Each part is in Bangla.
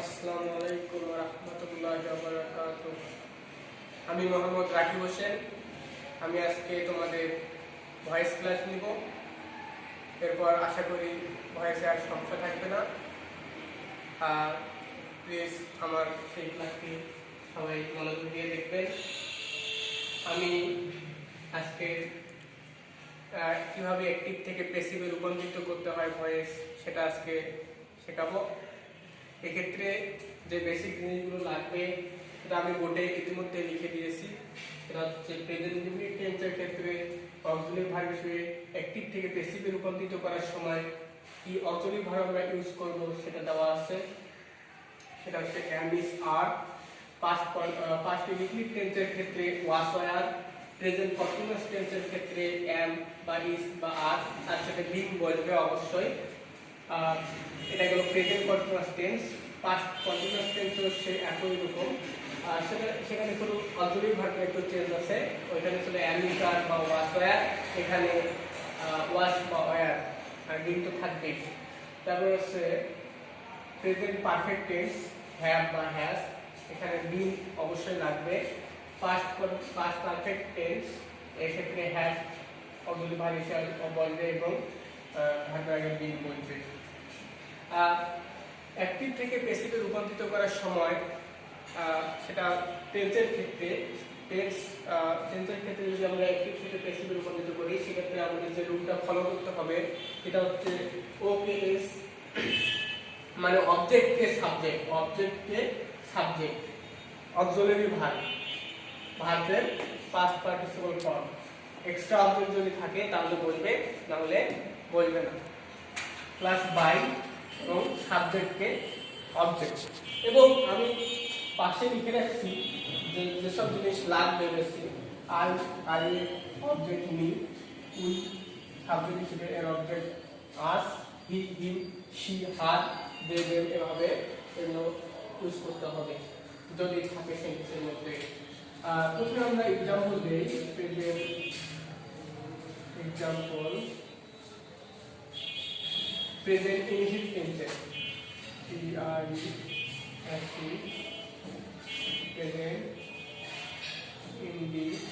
আসসালামু আলাইকুম ওয়া রাহমাতুল্লাহি ওয়া বারাকাতুহু। আমি মোহাম্মদ রাকিব হোসেন। আমি আজকে তোমাদের ভয়েস ক্লাস নিব। এরপর আশা করি ভয়েসে আর সমস্যা থাকবে না। প্লিজ আমার সেই ক্লাসটি সবাই মনোযোগ দিয়ে দেখবেন। আমি আজকে কীভাবে অ্যাক্টিভ থেকে প্যাসিভে রূপান্তরিত করতে হয় ভয়েস, সেটা আজকে শেখাবো। এক্ষেত্রে যে বেসিক জিনিসগুলো লাগবে সেটা আমি বোর্ডে ইতিমধ্যে লিখে দিয়েছি। সেটা হচ্ছে প্রেজেন্ট ইনডিফিনিট টেন্সের ক্ষেত্রে অক্সিলারি ভার্ব হিসেবে অ্যাক্টিভ থেকে প্যাসিভে রূপান্তরিত করার সময় কি অক্সিলারি ভার্ব আমরা ইউজ করব সেটা দেওয়া আছে। সেটা হচ্ছে am is are, past indefinite টেন্সের ক্ষেত্রে was were, প্রেজেন্ট কন্টিনিউয়াস টেন্সের ক্ষেত্রে am বা is বা are, তার সাথে being বলবে অবশ্যই। এটা গেল present continuous tense. Past continuous tense হচ্ছে একই রকম, সেখানে শুধু অক্সিলারি ভার্বের একটু চেঞ্জ আছে। ওইখানে ছিল am is are বা was were, এখানে was বা were, আর being তো থাকবে। তারপর হচ্ছে প্রেজেন্ট পারফেক্ট টেন্স have বা has, এখানে being অবশ্যই লাগবে। পাস্ট পারফেক্ট টেন্স এর ক্ষেত্রে have অক্সিলারি ভার্ব হিসেবে বলবে এবং ভার্বের আগে being বলবে। অ্যাক্টিভ থেকে প্যাসিভে রূপান্তরিত করার সময় সেটা টেন্সের ক্ষেত্রে যদি আমরা অ্যাক্টিভ থেকে প্যাসিভে রূপান্তরিত করি, সেক্ষেত্রে আমাদের যে রুলটা ফলো করতে হবে সেটা হচ্ছে OKS, মানে অবজেক্টকে সাবজেক্ট, অক্সিলারি ভার্বের past participle form. Extra object যদি থাকে তাহলে বলবে, না হলে বলবে না। প্লাস বাই এবং সাবজেক্টকে অবজেক্ট। এবং আমি পাশে লিখে রাখছি যে যেসব জিনিস লাগবে বেশি, I object me, we subject হিসেবে এর object us, he him, she her, they them, এভাবে এগুলো ইউজ করতে হবে যদি থাকে সেন্টেন্সের মধ্যে। প্রথমে আমরা এক্সাম্পল দেই। প্রেজেন্ট এক্সাম্পল প্রেজেন্ট ইনডিফিনিট টেন্সে প্রেজেন্ট ইনডিফিনিট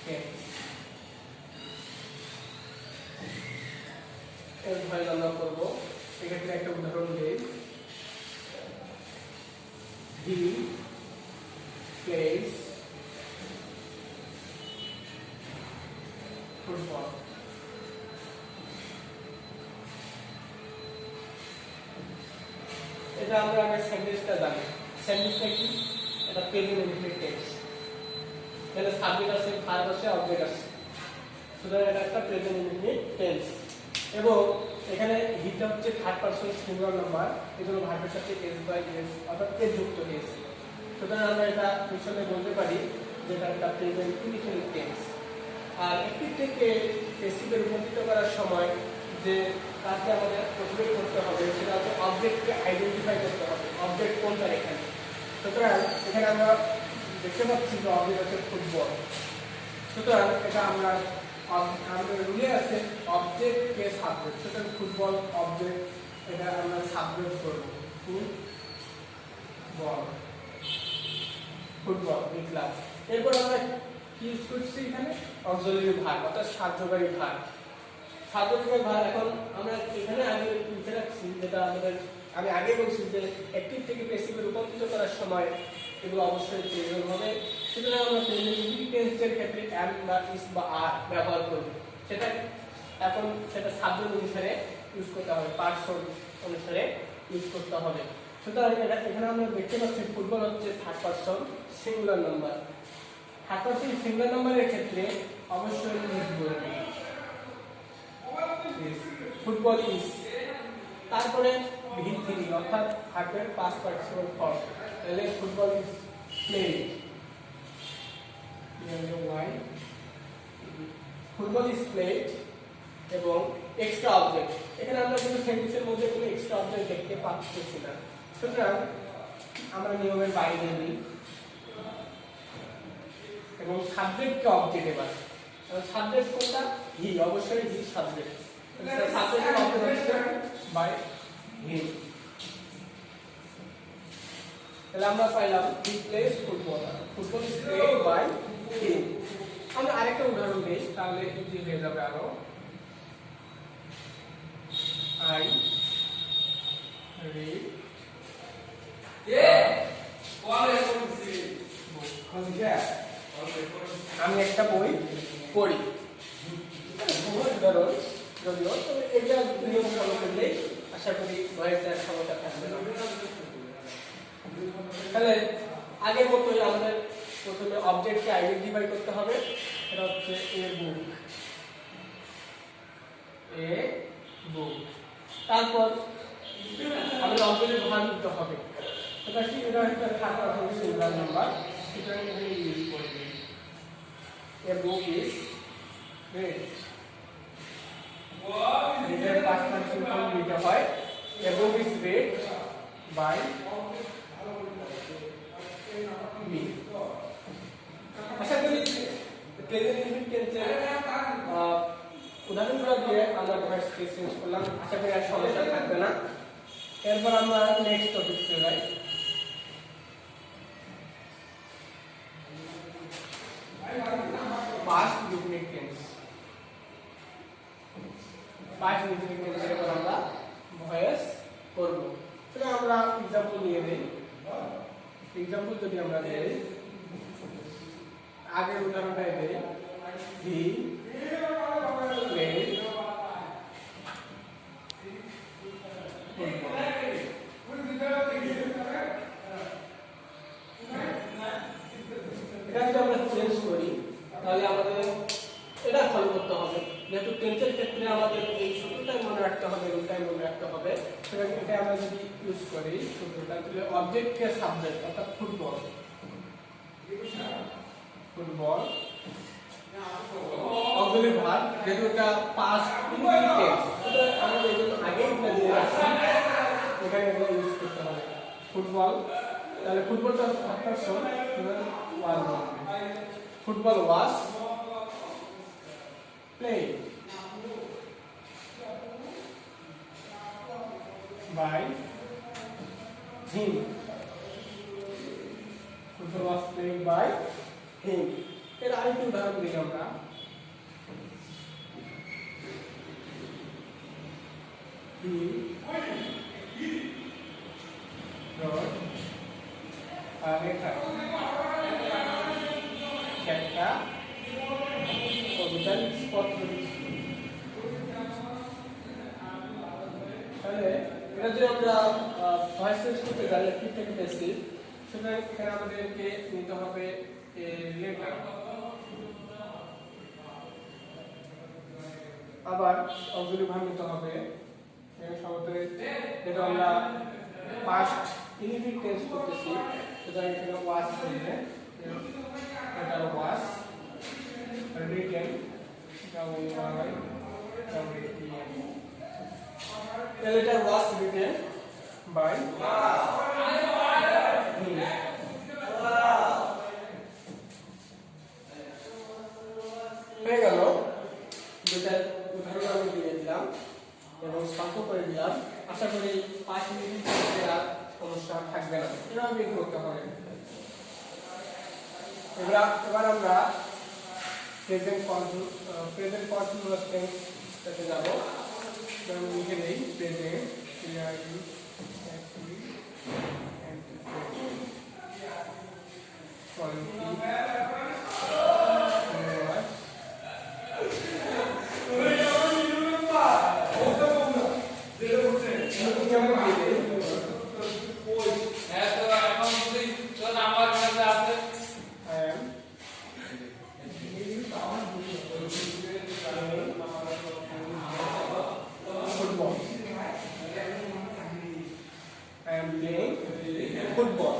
টেন্স এর ভয়েস আমরা করব। এক্ষেত্রে একটা উদাহরণ দেই। He plays football. এটা আমরা আগে সেন্টেন্সটা জানি। সেন্টেন্সটা কি? এটা প্রেজেন্ট ইনডিফিনিট টেন্স। এখানে সাবজেক্ট আছে, ভার্ব আছে, অবজেক্ট আছে। সুতরাং এটা একটা প্রেজেন্ট ইনডিফিনিট টেন্স। এবং এখানে হিটা হচ্ছে থার্ড পারসন সিঙ্গুলার নাম্বার, এজন্য ভার্বের সাথে এস বাই এস অর্থাৎ এস যুক্ত হয়েছে। সুতরাং আমরা এটা পিছনে বলতে পারি যে এটা একটা প্রেজেন্ট ইনডিফিনিট টেন্স। আর অ্যাক্টিভ থেকে প্যাসিভে রূপান্তরিত করার সময় যে কাজটা আমাদের প্রথমে করতে হবে সেটা হচ্ছে অবজেক্টকে আইডেন্টিফাই করতে হবে, অবজেক্ট কোনটা এখানে। সুতরাং এখানে আমরা দেখতে পাচ্ছি যে অবজেক্ট হচ্ছে ফুটবল। সুতরাং এটা আমাদের রুলে আছে অবজেক্টকে সাবজেক্ট। সুতরাং ফুটবল অবজেক্ট, এটা আমরা সাবজেক্ট করব, ফুটবল লিখলাম। এরপর আমরা কি ইউজ করছি এখানে? অক্সিলারি ভার্ব অর্থাৎ সাহায্যকারী ভার্ব। সাহায্যকারী ভার্ব এখন আমরা এখানে আগে লিখে রাখছি, যেটা আমি আগে বলছি যে অ্যাক্টিভ থেকে প্যাসিভে রূপান্তরিত করার সময় এগুলো অবশ্যই প্রয়োজন হবে। সুতরাং আমরা প্রেজেন্ট ইনডিফিনিট টেন্সের ক্ষেত্রে am বা is বা are ব্যবহার করব। সেটা সাবজেক্ট অনুসারে ইউজ করতে হবে, পার্সন অনুসারে ইউজ করতে হবে। সুতরাং এখানে আমরা দেখতে পাচ্ছি ফুটবল হচ্ছে third person singular number. Third person singular নাম্বারের ক্ষেত্রে অবশ্যই ইজ বলবে, ফুটবল ইজ। তারপরে ভিত্তি অর্থাৎ ভার্বের পাস্ট পার্টিসিপল ফর্ম, তাহলে football is played, football is played. এবং এক্সট্রা অবজেক্ট, এখানে আমরা কিন্তু সেন্টেন্সের মধ্যে কোনো এক্সট্রা অবজেক্ট দেখতে পাচ্ছি না। সুতরাং আমরা নিয়মের বাইরে নিই এবং সাবজেক্টকে অবজেক্ট। এবার সাবজেক্ট কোনটা? হি, অবশ্যই হি সাবজেক্ট। সাবজেক্টের অবজেক্ট হচ্ছে বাই হিম। তাহলে আমরা পাইলাম he plays football, football is played by him. আমরা আরেকটা উদাহরণ দিই, তাহলে ইজি হয়ে যাবে আরো। আই রিড আমি একটা বই পড়ি। উদাহরণ যদিও, তবে এটা নিয়ম ফলো করলে আশা করি ভয়েসের সমস্যা থাকবে না। তাহলে আগের মতোই আমাদের প্রথমে অবজেক্টকে আইডেন্টিফাই করতে হবে। এটা হচ্ছে এ বুক, এ বুক। তারপর আমাদের অবজেক্টের ভাগ দিতে হবে। এটা কি, এটা একটা থাকা সিঙ্গুলার নাম্বার, সেটা এখানে ইউজ করবে। এ বুক ইজ রেড, রেডের পাঁচ পার্সেন্ট দিতে হয়। A book is read by me. আশা করি প্রেজেন্ট ইনফিনিট টেন্সের উদাহরণগুলো দিয়ে আমরা ভয়েসকে চেঞ্জ করলাম। আশা করি আর সমস্যা থাকবে না। এরপর আমরা নেক্সট টপিক চলে যাই। Past infinite tense. Past infinite টেন্সের উপর আমরা ভয়েস করব। তাহলে আমরা एग्जांपल নিয়ে নেই। एग्जांपल যদি আমরা দেই, আগের উদাহরণটা দেই, হি প্লেড এটা যদি আমরা চেঞ্জ করি তাহলে আমাদের এটা ফলো করতে হবে। যেহেতু টেন্সের ক্ষেত্রে আমাদের এই সূত্রটাই মনে রাখতে হবে, রুলটাই মনে রাখতে হবে। সেটা এটা আমরা যদি ইউজ করি সূত্রটা, তাহলে অবজেক্টকে সাবজেক্ট অর্থাৎ ফুটবল, ফুটবল অক্সিলারি ভার্ব, যেহেতু এটা পাস্ট ইনফিনিট টেন্স, এটা আমাদের এজন্য আগে এটা দিয়ে রাখছি, এখানে এটা ইউজ করতে হবে ফুটবল। তাহলে ফুটবলটা person was, football was played by him. Football was played by him. এর আরেকটি উদাহরণ দিই আমরা। He wrote a letter. একটা কবিতার পত্র লিখছি। তাহলে এটা যদি আমরা ভয়েস চেঞ্জ করতে যাই অ্যাক্টিভ থেকে প্যাসিভ, সুতরাং এখানে আমাদেরকে নিতে হবে এ লেটার। আবার অক্সিলারি ভার্ব নিতে হবে। সবতে যেটা আমরা পাস্ট ইনফিনিট টেন্স করতেছি, সুতরাং এখানে ওয়াজ হবে, এটা ওয়াজ written, the letter was written by him. হয়ে গেল, যেটা উদাহরণ আমি দিয়ে দিলাম এবং স্পষ্ট করে দিলাম। আশা করি 5 মিনিট আর সমস্যা থাকবে না। এভাবে করতে হবে। এবার আমরা প্রেজেন্ট কন্টিনিউয়াস টেন্স তে যাব। আমি লিখে দেই প্রেজেন্ট ফুটবল,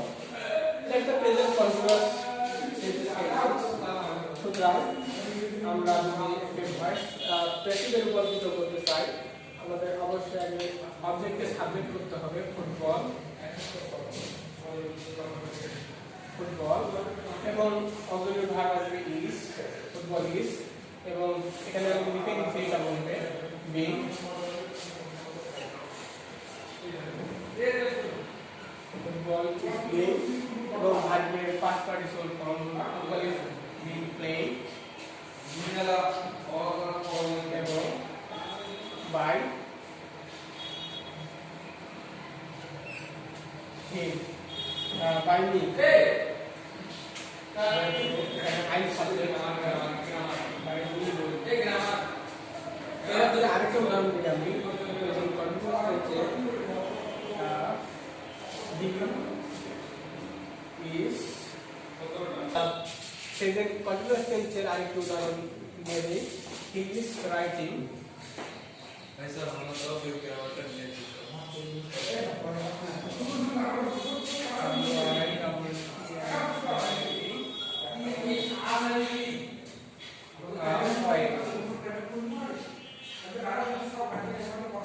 একটা প্রেজেন্ট কন্টিনিউয়াস সুতরাং আমরা যদি ভয়েস প্রেসিডেন্ট রূপান্তরিত করতে চাই, আমাদের অবশ্যই আগে অবজেক্টকে সাবজেক্ট করতে হবে ফুটবল, ফুটবল এবং অক্সিলারি ভার্ব আসবে ইজ, ফুটবল ইজ, এবং এখানে আমি লিখে দিচ্ছি এটা বলবে being by him by me I subject by me এর আরেকটা উদাহরণ দিই আমি যখন কন্টিনিউয়াস হচ্ছে is সেই যে কন্টিনিউয়াস টেন্সের আরেকটা উদাহরণ দিয়ে দিই he is writing ऐसा हम लोग भी क्या वाटर ले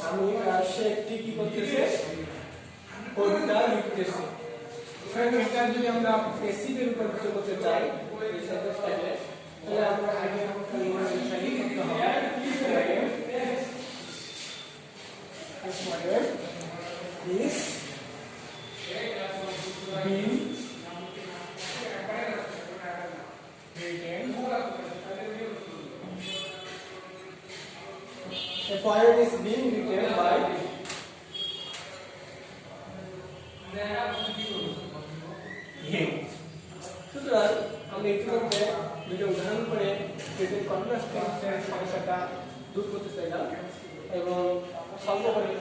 আমি সে একটি কি করতেছে কবিতা লিখতেছে এটা যদি আমরা প্যাসিভের উপর কিছু করতে চাই এই সেন্টেন্সটাকে তাহলে আমরা আগে ইংরেজি করতে হবে this model is being written a poem is being written by him সুতরাং আমরা ইতিমধ্যে দুটো উদাহরণ করে প্রেজেন্ট কন্টিনিউয়াস টেন্সের সমস্যাটা দূর করতে চাইলাম এবং সলভ করে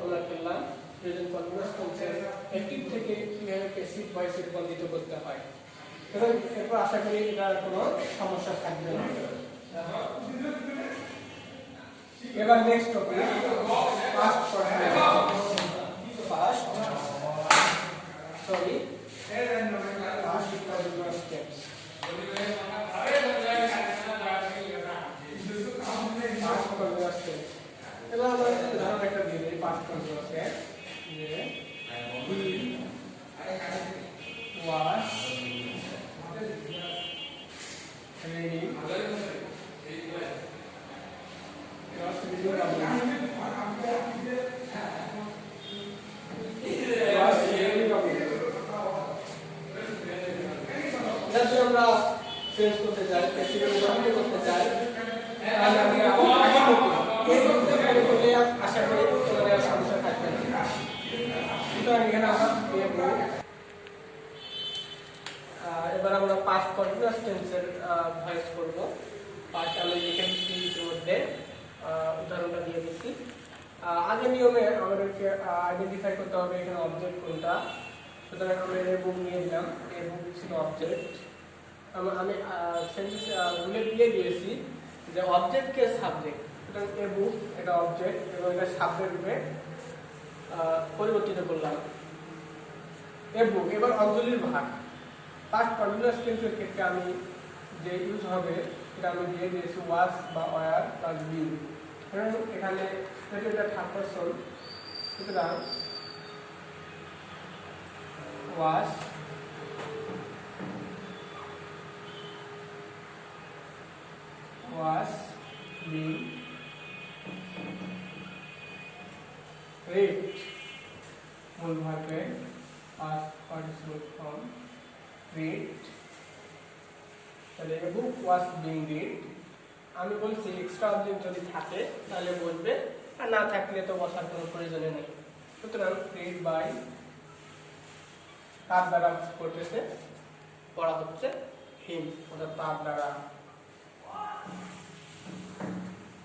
আমরা করলাম প্রেজেন্ট কন্টিনিউয়াস টেন্সের অ্যাক্টিভ থেকে কিভাবে প্যাসিভ ভয়েসে রূপান্তরিত করতে হয় এবং এরপর আশা করি এটার কোনো সমস্যা থাকবে না এবার next topic past past sorry past continuous tense past continuous tense এবার আমরা উদাহরণ একটা দিয়ে দিই পাস্ট কন্টিনিউয়াস টেন্স যে he was reading আমরা চেঞ্জ করতে চাই প্যাসিভের উদাহরণ করতে চাই তাহলে আমরা এই করতে করলে আশা করি তোমাদের সমস্যা থাকবে না সুতরাং এখানে আমরা এবার আমরা পাস্ট কন্টিনিউয়াস টেন্সের ভয়েস করব পাস্ট আমি লিখে দিচ্ছি ইতিমধ্যে উদাহরণটা দিয়ে দিচ্ছি আগে নিয়মে আমাদেরকে আইডেন্টিফাই করতে হবে এখানে অবজেক্ট কোনটা সুতরাং আমরা এর বুক নিয়ে দিলাম এর বুক ছিল অবজেক্ট আমি সেন্টেন্স বলে দিয়ে দিয়েছি যে অবজেক্টকে সাবজেক্ট সুতরাং এ বুক এটা অবজেক্ট এবং এটা সাবজেক্ট রূপে পরিবর্তিত করলাম এ বুক এবার অঞ্জলির ভাগ পাস্ট কন্টিনিউয়াস টেন্সের ক্ষেত্রে আমি যে ইউজ হবে এটা আমি দিয়ে দিয়েছি ওয়াজ বা ওয়ার প্লাস বিং কারণ এখানে এটা থার্ড পারসন সুতরাং ওয়াজ being read মূল ভার্বের past participle form read তাহলে a book was being read আমি বলছি এক্সট্রা অবজেক্ট যদি থাকে তাহলে বলবে আর না থাকলে তো বসার কোনো প্রয়োজন নেই সুতরাং read by কার দ্বারা করতেছে পড়া হচ্ছে him অর্থাৎ তার দ্বারা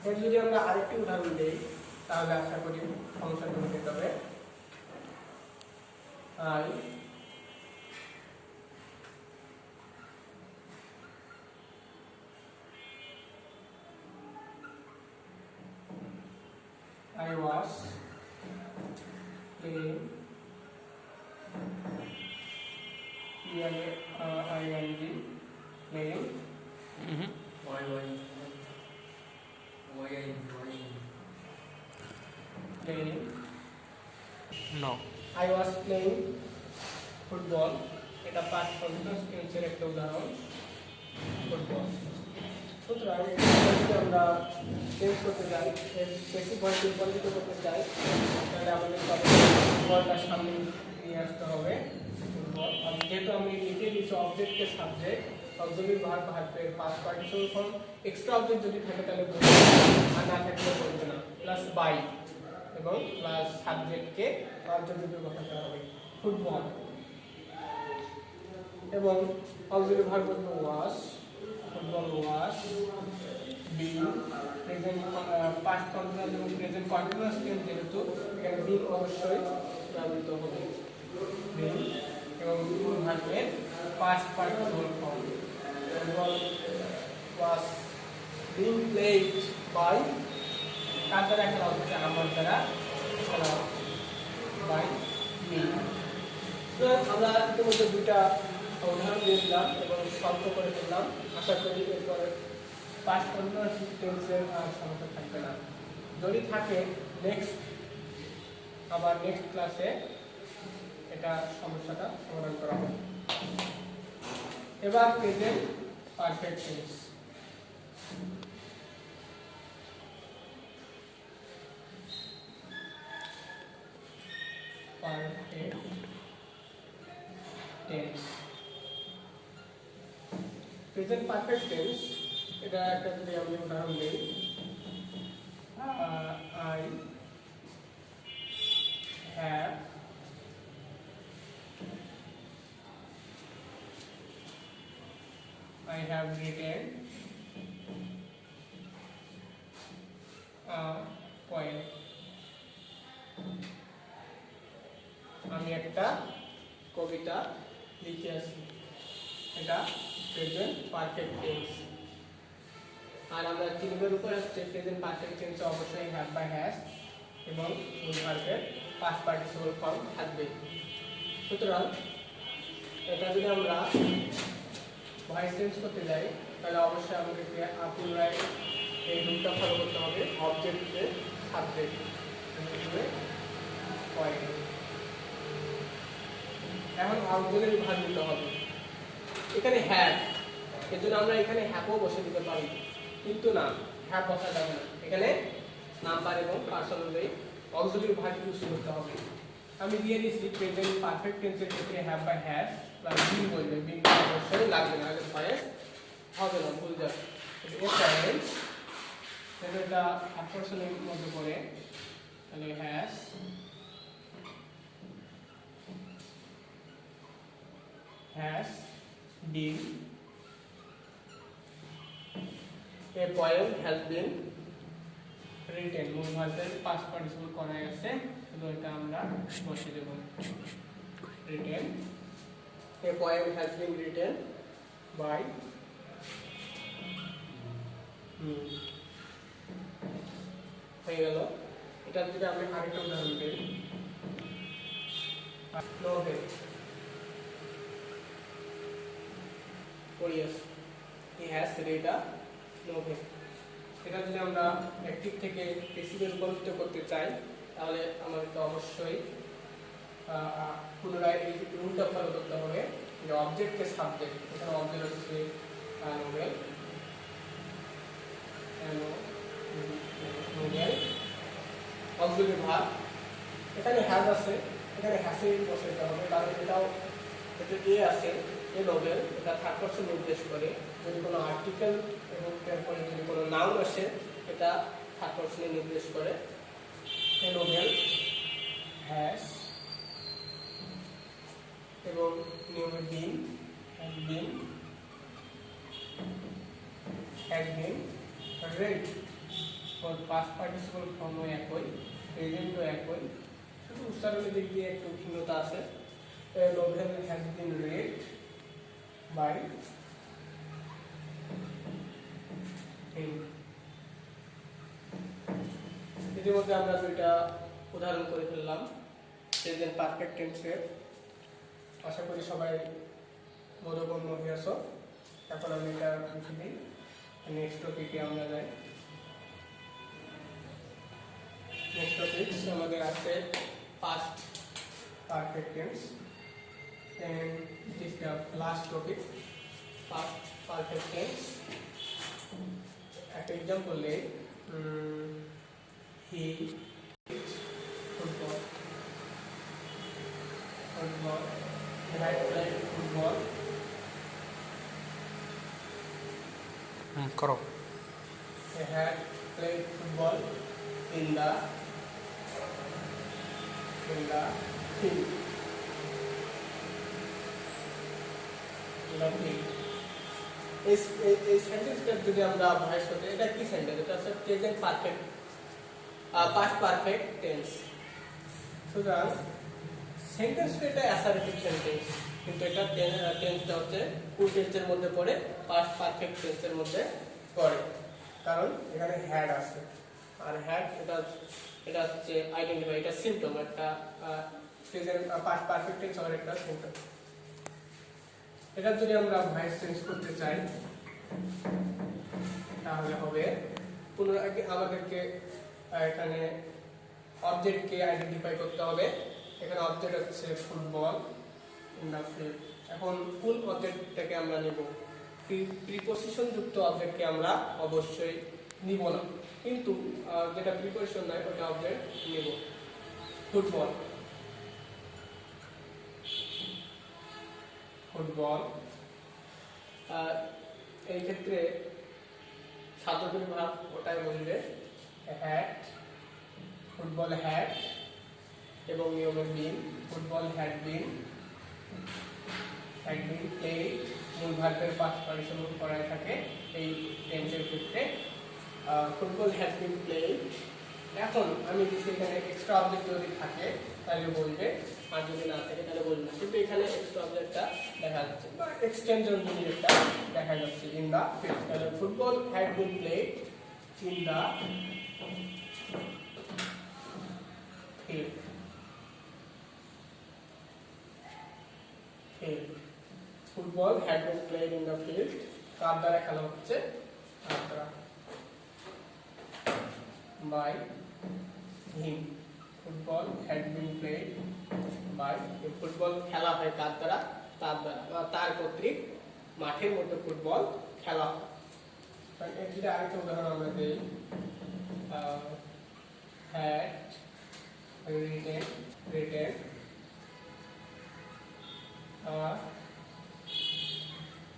এর যদি আমরা আরেকটি উদাহরণ দেই তাহলে আশা করি সমস্যাটা মিটে যাবে I was playing playing playing No. I was playing football এটা পাস্ট কন্টিনিউয়াস টেন্সের একটা উদাহরণ ফুটবল সুতরাং যদি আমরা চেঞ্জ করতে চাই বেশি ভয়েস রূপান্তরিত করতে চাই তাহলে আমাদের ফুটবলটা সামনে নিয়ে আসতে হবে ফুটবল যেহেতু আমি লিখে দিয়েছি অবজেক্টের সাবজেক্ট অক্সিলারি ভার্বের past participle form extra object যদি থাকে তাহলে বলবে, আর না থাকলে বলবে না। প্লাস বাই এবং প্লাস সাবজেক্টকে অবজেক্টিভে বসাতে হবে, ফুটবল। এবং অক্সিলারি ভার্ব বলতে was, football was, being, present past continuous এবং প্রেজেন্ট কন্টিনিউয়াস টেন্স যেহেতু এখানে বিং অবশ্যই ব্যবহৃত হবে, বিং। এবং ভার্বের past participle form, football was being played by, কার দ্বারা খেলা হচ্ছে? আমার দ্বারা খেলা বাই মি। তো আমরা ইতিমধ্যে দুইটা উদাহরণ দিয়ে দিলাম এবং সলভ করে ফেললাম। আশা করি এরপরে পাস্ট কন্টিনিউয়াস টেন্সের আর সমস্যা থাকবে না। যদি থাকে নেক্সট ক্লাসে এটা সমস্যাটা সমাধান করা হবে। এবার present perfect tense. Perfect tense, present perfect tense, এটা একটা যদি আমি উদাহরণ দিই, I have written a poem. আমি একটা কবিতা লিখেছি, এটা প্রেজেন্ট পারফেক্ট টেন্স। আর আমরা তিনটার উপর হচ্ছে প্রেজেন্ট পারফেক্ট টেন্সে অবশ্যই হ্যাভ বা হ্যাজ এবং ফুল ভার্বের পাস্ট পার্টিসিপল ফর্ম থাকবে। সুতরাং এটা যদি আমরা ভয়েস চেঞ্জ করতে যাই তাহলে অবশ্যই আমাদেরকে পুনরায় এই রুলটা ফলো করতে হবে, অবজেক্টে সাবজেক্ট পয়েন্ট। এখন অক্সিলারি ভার্ব দিতে হবে, এখানে হ্যাভ, এর জন্য আমরা এখানে হ্যাভও বসে দিতে পারি, কিন্তু না, হ্যাভ বসা যাবে না, এখানে নাম্বার এবং পার্সন অনুযায়ী অক্সিলারি ভার্ব ইউজ করতে হবে। আমি দিয়ে দিচ্ছি প্রেজেন্ট পারফেক্ট টেন্সের ক্ষেত্রে হ্যাভ বা হ্যাজ প্লাস বিং বলবে, বিং অবশ্যই লাগবে না, আগে ভয়েস হবে না, ভুল যাবে। এটা অ্যাপ্রক্সিমেট মধ্যে পড়ে, তাহলে has been, a poem has been written, মূল ভার্বের পাস্ট পার্টিসিপল করা আছে, শুধু এটা আমরা বসিয়ে দেব, written, a poem has been written by me, হয়ে গেল। এটা যদি আমি আরেকটা উদাহরণ দিই, novel পড়িয়েছে, he has read a novel। এটা যদি আমরা অ্যাক্টিভ থেকে প্যাসিভে রূপান্তরিত করতে চাই তাহলে আমাদেরকে অবশ্যই পুনরায় এই রুলটা ফলো করতে হবে যে অবজেক্টকে সাবজেক্ট, এখানে অবজেক্ট হচ্ছে নোভেল, অক্সিলারি ভার্ব, এখানে হ্যাজ আছে, এখানে হ্যাসে বসাতে হবে, কারণ এটাও এটা দিয়ে আছে এ নোভেল, এটা থার্ড পারসন নির্দেশ করে। যদি কোনো আর্টিকেল এবং তারপরে যদি কোনো নাউন আসে এটা থার্ড পারসনে নির্দেশ করে। এ নোভেল হ্যাজ এবং নিয়মে been, been has been read, ওর পাস্ট পার্টিসিপল ফর্মও একই, প্রেজেন্টও একই, শুধু উচ্চারণের দিক দিয়ে একটু ভিন্নতা আছে। A novel has been read by him। ইতিমধ্যে আমরা দুইটা উদাহরণ করে ফেললাম প্রেজেন্ট পারফেক্ট টেন্সের। আশা করি সবাই বোধগম্য হয়েছ। এখন আমি এটা লিখে দিই, নেক্সট টপিকে আমরা যাই। নেক্সট টপিক আমাদের আছে past perfect tense, and it is the last topic, past perfect tense। একটা এক্সাম্পল নেই, he football, football, right played football, করো। He had played football in the field. এই সেন্টেন্সটা যদি আমরা ভয়েস করতে, এটা কি সেন্টেন্স? এটা হচ্ছে present perfect, past perfect tense. সুতরাং সেন্টেন্সটা এটা অ্যাসার্টিভ সেন্টেন্স, কিন্তু এটা টেন্সটা হচ্ছে ফুল টেন্সের মধ্যে পড়ে, পাস্ট পারফেক্ট টেন্সের মধ্যে পড়ে, কারণ এখানে হ্যাড আছে। আর হ্যাড এটা হচ্ছে আইডেন্টিফাই, এটা সিম্পটম, একটা প্রেজেন্ট পাস্ট পারফেক্ট টেন্স আর একটা সিম্পটম। এটা যদি আমরা ভয়েস চেঞ্জ করতে চাই তাহলে হবে পুনরায় আমাদেরকে এখানে অবজেক্টকে আইডেন্টিফাই করতে হবে। এখানে অবজেক্ট হচ্ছে ফুটবল ইন দ্য ফিল্ড। এখন কোন অবজেক্টটাকে আমরা নেব? প্রিপোজিশন যুক্ত অবজেক্টকে আমরা অবশ্যই নিব না, কিন্তু যেটা প্রিপোজিশন নয় ওটা অবজেক্ট নেব। ফুটবল, ফুটবল এই ক্ষেত্রে সাধারণ ভাব ওটাই বলবে হ্যাট, ফুটবল হ্যাট, এবং নিয়মের বিন, ফুটবল হ্যাড বিন প্লেড, মূল ভার্বের পাস্ট পার্টিসিপল করা থাকে এই টেন্সের ক্ষেত্রে। Football had been played. এখন আমি যদি এখানে এক্সট্রা অবজেক্ট যদি থাকে তাহলে বলবে, আর যদি না থাকে তাহলে বলবে না, কিন্তু এখানে এক্সট্রা অবজেক্টটা দেখা যাচ্ছে বা এক্সটেনশন যদি একটা দেখা যাচ্ছে ইন দা ফিল্ড। তাহলে football had been played in the field. Football had been played in the field, কার দ্বারা খেলা হচ্ছে? কার দ্বারা? By him. Football had been played by, football খেলা হয় কার দ্বারা? তার দ্বারা, বা তার কর্তৃক মাঠের মধ্যে ফুটবল খেলা হয়। এর যদি আরেকটা উদাহরণ আমরা দিই, had written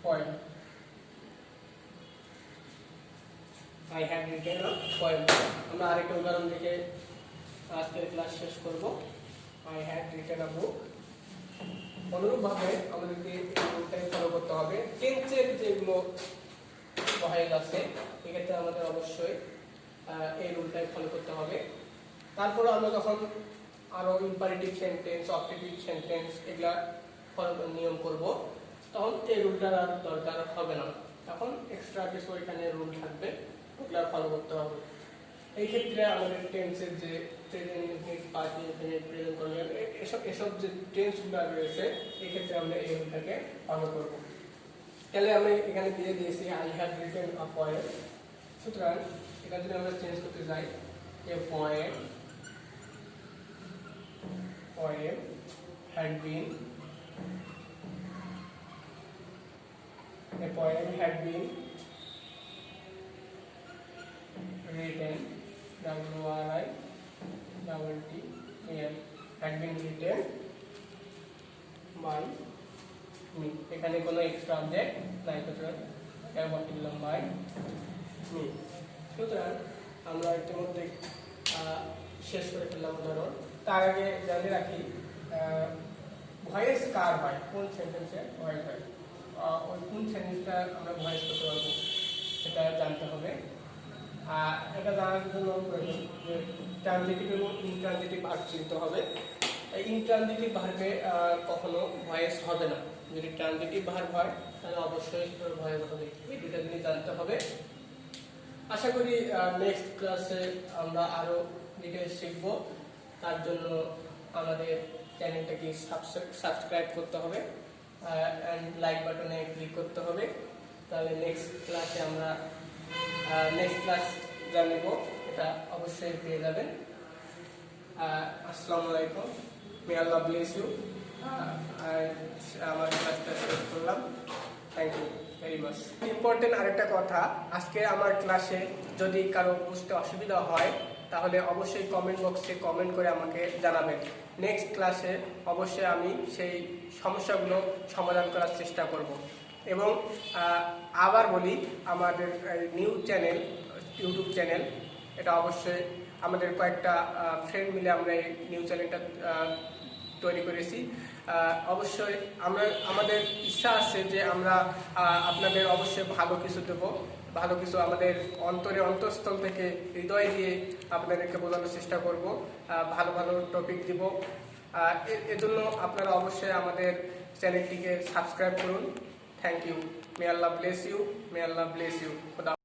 poem. I had written a poem. আমরা আরেকটা উদাহরণ থেকে আজকের ক্লাস শেষ করব। I had written a book. অনুরূপভাবে আমাদেরকে এই রুলটাই ফলো করতে হবে। টেন্সের যেগুলো ভয়েস আছে এক্ষেত্রে আমাদের অবশ্যই এই রুলটাই ফলো করতে হবে। তারপর আমরা যখন আরো ইম্পারেটিভ সেন্টেন্স, অবজেক্টিভ সেন্টেন্স এগুলা নিয়ম করব, তখন এই রুলটার আর দরকার হবে না, তখন এক্সট্রা কিছু এখানে রুল থাকবে, ওগুলা ফলো করতে হবে। এই ক্ষেত্রে আমাদের টেন্সের যে present infinite, past infinite, present continuous এসব যে টেন্সগুলো রয়েছে এই ক্ষেত্রে আমরা এই রুলটাকে ফলো করব। তাহলে আমি এখানে দিয়ে দিয়েছি I have written a poem. সুতরাং এটা যদি আমরা চেঞ্জ করতে যাই, a poem had been a poem had been written, W-R-I-T-T-E-N, had been written by me. এখানে কোনো এক্সট্রা অবজেক্ট নাই, সুতরাং এটা বললাম বাই মি। সুতরাং আমরা ইতিমধ্যে শেষ করে ফেললাম উদাহরণ। তার আগে জানিয়ে রাখি ভয়েস কার হয়, কোন সেন্টেন্সে ভয়েস হয়, ওই কোন সেন্টেন্সটা আমরা ভয়েস করতে পারবো সেটা জানতে হবে। এটা জানার জন্য প্রয়োজন যে ট্রানজিটিভ এবং ইনট্রানজিটিভ ভার্ব চিনতে হবে। এই ইনট্রানজিটিভ ভার্বে কখনো ভয়েস হবে না, যদি ট্রানজিটিভ ভার্ব হয় তাহলে অবশ্যই ভয়েস হবে। এই দুটা জিনিস জানতে হবে। আশা করি নেক্সট ক্লাসে আমরা আরো ডিটেলস শিখব। তার জন্য আমাদের চ্যানেলটাকে সাবস্ক্রাইব করতে হবে অ্যান্ড লাইক বাটনে ক্লিক করতে হবে। তাহলে নেক্সট ক্লাসে আমরা নেক্সট ক্লাস জানব, এটা অবশ্যই পেয়ে যাবেন। আসসালামু আলাইকুম, মে আল্লাহ ব্লেস ইউ। আমার ক্লাসটা শেষ করলাম। Thank you very much. Important আরেকটা কথা, আজকে আমার ক্লাসে যদি কারো বুঝতে অসুবিধা হয় তাহলে অবশ্যই কমেন্ট বক্সে কমেন্ট করে আমাকে জানাবেন। নেক্সট ক্লাসে অবশ্যই আমি সেই সমস্যাগুলো সমাধান করার চেষ্টা করব। এবং আবার বলি, আমাদের নিউ চ্যানেল, ইউটিউব চ্যানেল, এটা অবশ্যই আমাদের কয়েকটা ফ্রেন্ড মিলে আমরা এই নিউ চ্যানেলটা তৈরি করেছি। অবশ্যই আমাদের ইচ্ছা আছে যে আমরা আপনাদের অবশ্যই ভালো কিছু দেবো, ভালো কিছু আমাদের অন্তঃস্থল থেকে হৃদয় দিয়ে আপনাদেরকে বোঝানোর চেষ্টা করব, ভালো ভালো টপিক দিব। এজন্য আপনারা অবশ্যই আমাদের চ্যানেলটিকে সাবস্ক্রাইব করুন। Thank you. May Allah bless you, may Allah bless you. খোদা।